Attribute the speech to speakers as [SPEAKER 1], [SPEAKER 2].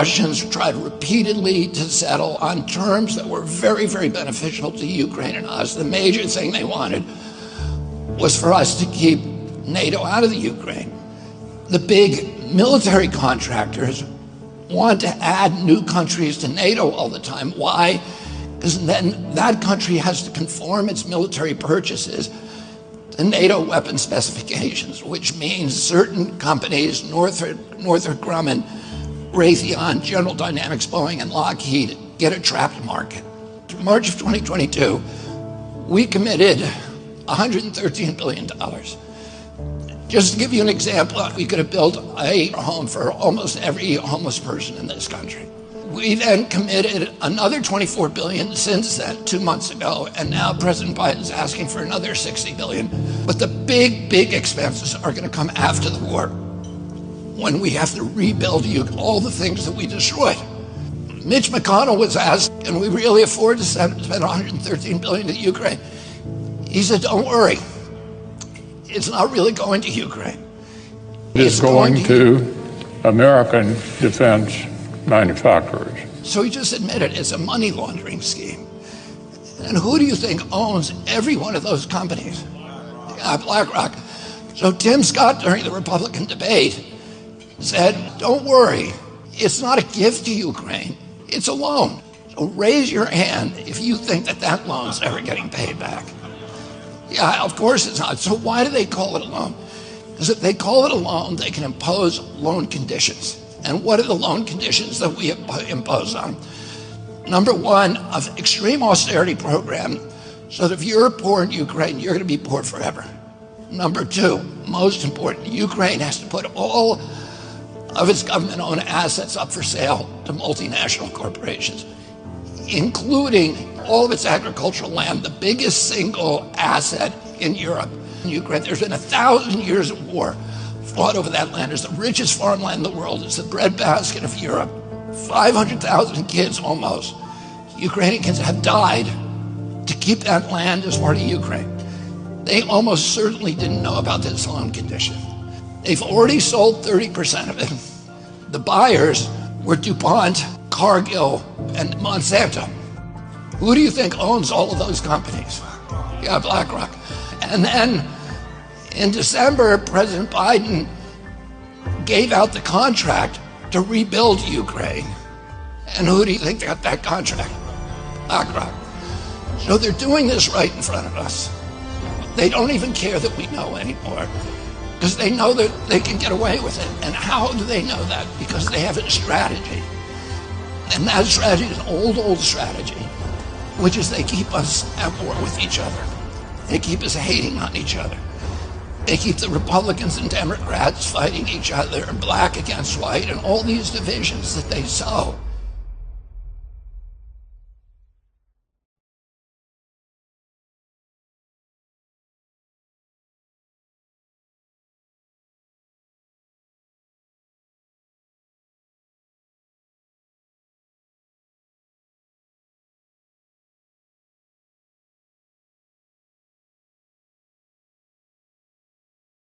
[SPEAKER 1] Russians tried repeatedly to settle on terms that were very, very beneficial to Ukraine and us. The major thing they wanted was for us to keep NATO out of the Ukraine. The big military contractors want to add new countries to NATO all the time. Why? Because then that country has to conform its military purchases to NATO weapon specifications, which means certain companies, Northrop Grumman, Raytheon, General Dynamics, Boeing, and Lockheed, get a trapped market. In March of 2022, we committed $113 billion. Just to give you an example, we could have built a home for almost every homeless person in this country. We then committed another $24 billion since then, 2 months ago, and now President Biden's asking for another $60 billion. But the big expenses are going to come after the war, when we have to rebuild all the things that we destroyed. Mitch McConnell was asked, can we really afford to spend $113 billion to Ukraine? He said, don't worry. It's not really going to Ukraine.
[SPEAKER 2] It's going to American defense manufacturers.
[SPEAKER 1] So he just admitted it's a money laundering scheme. And who do you think owns every one of those companies? BlackRock. So Tim Scott, during the Republican debate, said, don't worry, it's not a gift to Ukraine, it's a loan. So raise your hand if you think that loan's ever getting paid back. Yeah, of course it's not. So why do they call it a loan? Because if they call it a loan, they can impose loan conditions. And what are the loan conditions that we impose on? Number one, an extreme austerity program, so that if you're poor in Ukraine, you're going to be poor forever. Number two, most important, Ukraine has to put all of its government-owned assets up for sale to multinational corporations, including all of its agricultural land, the biggest single asset in Europe. In Ukraine, there's been 1,000 years of war fought over that land. It's the richest farmland in the world. It's the breadbasket of Europe. 500,000 kids almost, Ukrainians, have died to keep that land as part of Ukraine. They almost certainly didn't know about this loan condition. They've already sold 30% of it. The buyers were DuPont, Cargill, and Monsanto. Who do you think owns all of those companies? Yeah, BlackRock. And then in December, President Biden gave out the contract to rebuild Ukraine. And who do you think got that contract? BlackRock. So they're doing this right in front of us. They don't even care that we know anymore, because they know that they can get away with it. And how do they know that? Because they have a strategy. And that strategy is an old strategy, which is they keep us at war with each other. They keep us hating on each other. They keep the Republicans and Democrats fighting each other, black against white, and all these divisions that they sow.